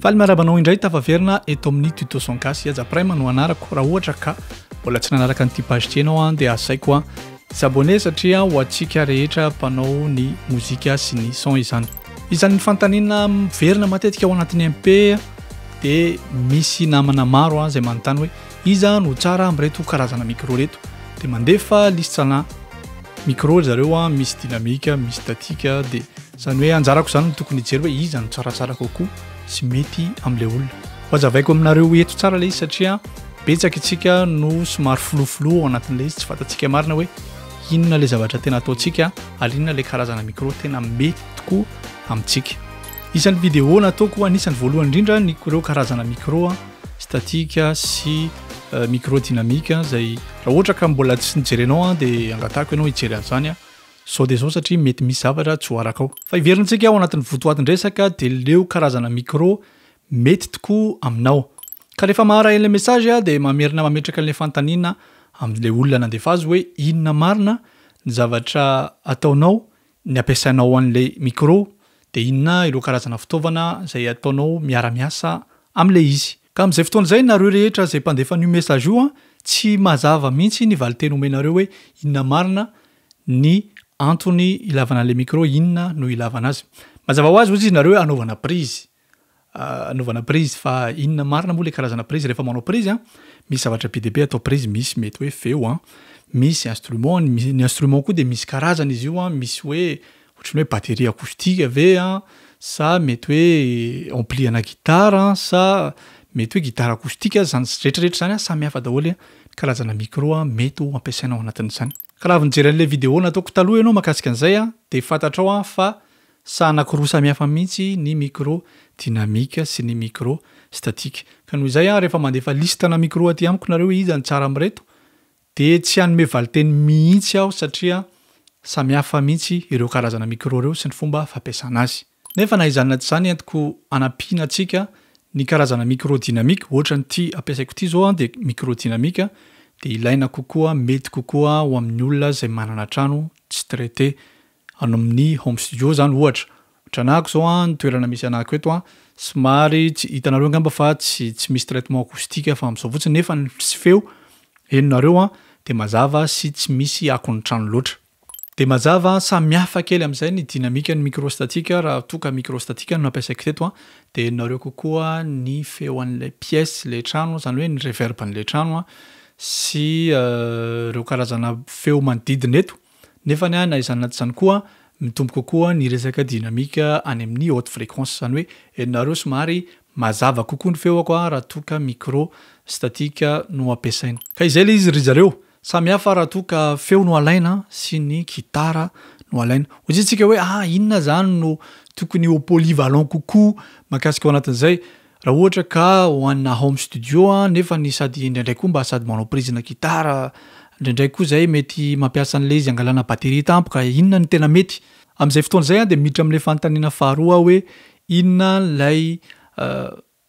Faly marabanao indray tafaverina eto amin'ny tuto son gasy aza-pray no anarako raha ohatra ka mbola tsy nanaraka an'ity page ty anao dia asaiko s'abonner satria ho antsika rehetra mpanao ny mozika sy ny son izany. Izany fantanina verina matetika ao anatin'ny MP dia misy namana maro izay manontany hoe iza no tsara amin'ireto karazana micro reto, dia mandefa listana micro zareo misy dynamique, misy statique, dia zany hoe anjarako zany no tokony hijery hoe iza no tsaratsara kokoa sy mety amin'ilay olona. Ho azavaiko aminareo eto tsara ilay izy satria betsaka itsika no somary floflo ao anatin'ilay izy, tsy fantatsika marina hoe inona ilay zavatra tena ataontsika ary inona ilay karazana micro tena mety tokoa amintsika. Isan'ny vidéo nataoko anisan'ny voalohany indrindra ny ireo karazana micro statique sy micro dynamique izay raha ohatra ka mbola tsy nijerenao dia angatahako ianao hijery an'izany sao dia zao satria mety misy zavatra tsy hoaraka ao. Fa iverintsika ao anatin'ny votoatin-dresaka dia leo karazana micro mety tokoa aminao. Ka rehefa mahara ilay message dia mamerina mametraka ilay fantanina amin'ilay olona nandefa azy hoe inona marina ny zavatra ataonao, ny ampiasainao an'ilay micro, dia inona ireo karazana fitaovana izay ataonao miara-miasa amin'ilay izy. Ka amin'izay fotoana izay nareo rehetra izay mpandefa an'io message io tsy mazava mihitsy ny valiteny omenareo hoe inona marina ny antony ilavana an'ilay micro, inona no ilavana azy. Mazava ho azy izy nareo anaovana prise. Anaovana prise fa inona marina moa ilay karazana prise rehefa manao prise misy zavatra be dia be atao prise, misy mety hoe feo misy instrument, ny instrument koa dia misy karazana izy io misy hoe ohatran'ny hoe batterie acoustique ve sa mety hoe ampli ana gitara sa mety hoe gitara acoustique zany rehetrarehetra zany samy hafa daholo karazana micro mety ho ampiasainao anatin'izany. Ka raha nijery an'ilay vidéo nataoko taloha ianao mahakasika an'izay dia fantatrao fa sa anankiroa samy hafa mihitsy ny micro dynamique sy ny micro statique. Ka noho izay rehefa mandefa listana micro aty amiko nareo iza ny tsara amin'ireto dia tsy hanome valiteny mihitsy aho satria samy hafa mihitsy ireo karazana micro ireo sy ny fomba fampiasana azy. Nefa na izany tsy izany entiko anampiana antsika ny karazana micro dynamique, ohatra n'ity ampiasaiko ity zao dia micro dynamique dia ilaina kokoa, mety kokoa ho amin'ny olona izay manana trano tsy traité amin'ny home studio zany ohatra. Ohatra anako zao ny toerana misy anako eto somary tsy hitanareo angamba fa tsy misy traitement acoustique fa amin'izao fotsiny nefa sy feo henonareo dia mazava sy tsy misy akon'ny trano loatra. Dia mazava samy hafa kely amin'izay ny dynamique ny micro statique raha toka micro statique no ampiasaiko teto dia henonareo kokoa ny feo an'ilay pièce ilay trano, zany hoe ny reverb an'ilay trano sy ireo karazana feo manodidina eto. Nefa na izany naty izany koa mitombo kokoa ny resaka dynamique any amin'ny haute fréquence, zany hoe henonareo somary mazava kokoa ny feoko raha toka micro statique no ampiasaina. Ka izay ilay izy ry zareo samy hafa raha toka feo no alaina sy ny gitara no alaina. Hozintsika hoe inona zany no tokony ho polyvalent kokoa mahakasika ao anatin'izay. Raha ohatra ka ho anna home studio nefa ny sady indraindray koa mba sady manao prise na gitara, indraindray koa izay mety mampiasa an'ilay izy angalana batterie tampoka, inona ny tena mety. Amin'izay fotoana izay dia miditra amin'ilay fanontaniana faharoa hoe inona ilay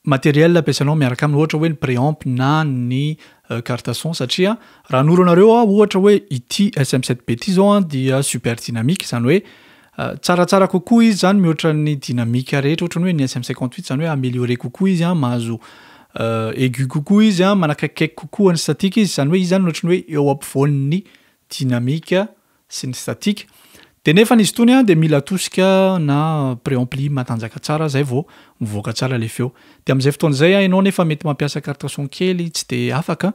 matériel ampiasainao miaraka aminy, ohatra hoe ny préamp na ny carte son, satria raha noro anareo ohatra hoe ity SM7B ity zao dia super dynamique, zany hoe tsaratsara kokoa izy zany mihoatra ny dynamique rehetra, ohatra hoe ny SM58 zany hoe amélioré kokoa izy mahazo aigu kokoa izy manakaikaiky kokoa ny statique izy, zany hoe izy zany ohatran'ny hoe eo ampovoan'ny dynamique sy ny statique. Dia nefa izy itony dia mila atosika na préampli matanjaka tsara zay vao mivoaka tsara ilay feo. Dia amin'izay fotoana izay ianao nefa mety mampiasa carte son kely tsy dia afaka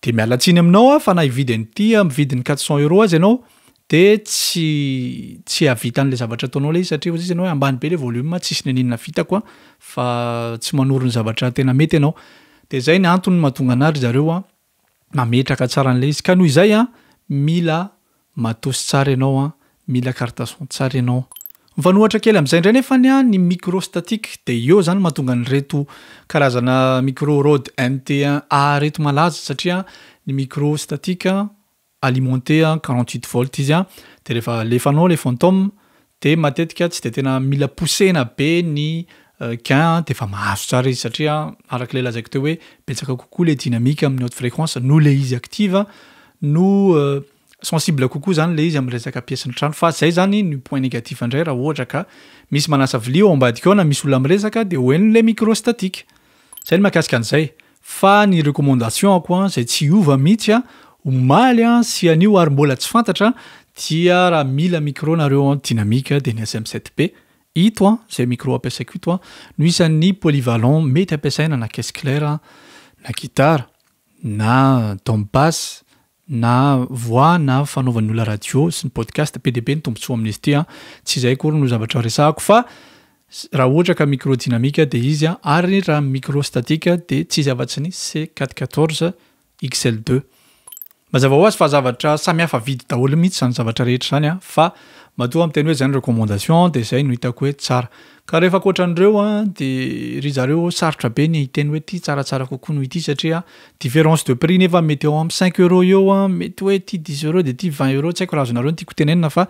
dia miala tsiny aminao fa na hividy an'ity mividy ny 400 € azy ianao dia tsy havita an'ilay zavatra ataonao ilay izy satria izy ianao hoe ambany be ilay volume tsisy ninina vitako fa tsy manoro ny zavatra tena mety ianao. Dia izay ny antony mahatonga anazy zareo mametraka tsara an'ilay izy. Ka noho izay mila matosy tsara ianao, mila carte son tsara ianao. Mifanohatra kely amin'izay indray nefa ny micro statique dia eo zany mahatonga an'ireto karazana micro Rode NT1A reto malaza satria ny micro statique alimenté 48 volt izy dia rehefa alefanao le fantôme dia matetika tsy dia tena mila poussena be ny gain dia efa mahazo tsara izy satria arak'ilay lazaiko teo hoe betsaka kokoa le dynamique amin'ny haute fréquence no le izy active no sensible kokoa zany le izy am'resaka pièce-ny trano fa zay zany ny point négatif indray raha ohatra ka misy manasa vilia ao ambadika ao na misy olona am'resaka de hoeniny le micro statique zay ny mahakasika an'izay fa ny recommandation ako a zay tsy ova mihitsy a omaly a sy anio ary mbola tsy fantatra dia raha mila micro nareo dynamique de ny SM7B ito a zay micro ampiasaiko ito a no isan'ny polyvalent mety ampiasaina na caisse claire na guitare na tombasse na voix na fanaovan'ny olona radio sy ny podcast PDB ny tombontsoa amin'izy ity a tsy izay kory no zavatra resahako fa raha ohatra ka micro dynamique de izy a ary raha micro statique de tsy izy avatsy ny C414 XL2 mazava ho azy fa zavatra samy hafa vidy daholo mihitsy zany zavatra rehetra zany a fa matoa amin'ny teny hoe zany recommandation de zay no hitako hoe tsara ka rehefa ankoatran'ireo a de ry zareo sarotra be ny hiteny hoe ty tsaratsara kokoa no ity satria différence de prix nefa mety eo amin'ny 5 € eo a mety hoe ty 10 € de ty 20 € tsy haiko raha azonareo tiako tenenina fa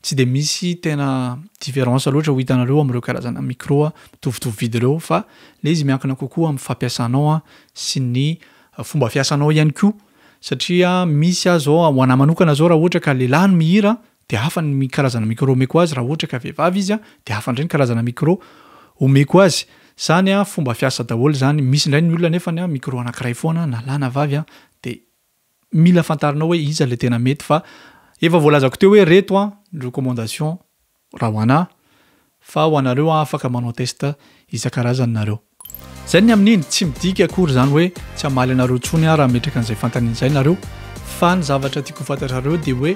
tsy de misy tena différence loatra ho hitanareo am'ireo karazana micro a mitovitovy vidy ireo fa le izy miankina kokoa amin'ny fampiasanao a sy ny fomba fiasanao ihany koa satria misy azo ho anahy manokana zao raha ohatra ka lehilahy no mihira de hafa ny karazana micro omeko azy raha ohatra ka vehivavy izy a de hafa ndray ny karazana micro omeko azy zany a fomba fiasa daholo zany misy ndray ny olona nefa ny micro anankiray foana na lahy na vavy a de mila fantarinao hoe iza le tena mety fa efa voalazako teo hoe reto a recommandation raha ho anahy fa ho anareo afaka manao test isan-karazany nareo zay ny amin'iny tsy midika akory zany hoe tsy hamaly anareo tsony raha metraka an'izay fantanian'izay nareo fa ny zavatra tiako fantatrareo de hoe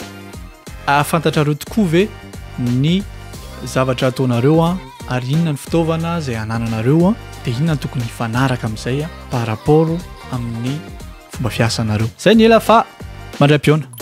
afantatrareo tokoa ve ny zavatra ataonareo a ary inona ny fitaovana zay anananareo a de inona ny tokony hifanaraka amin'izay a par rapport amin'ny fomba fiasanareo zay ny ela fa mandram-piona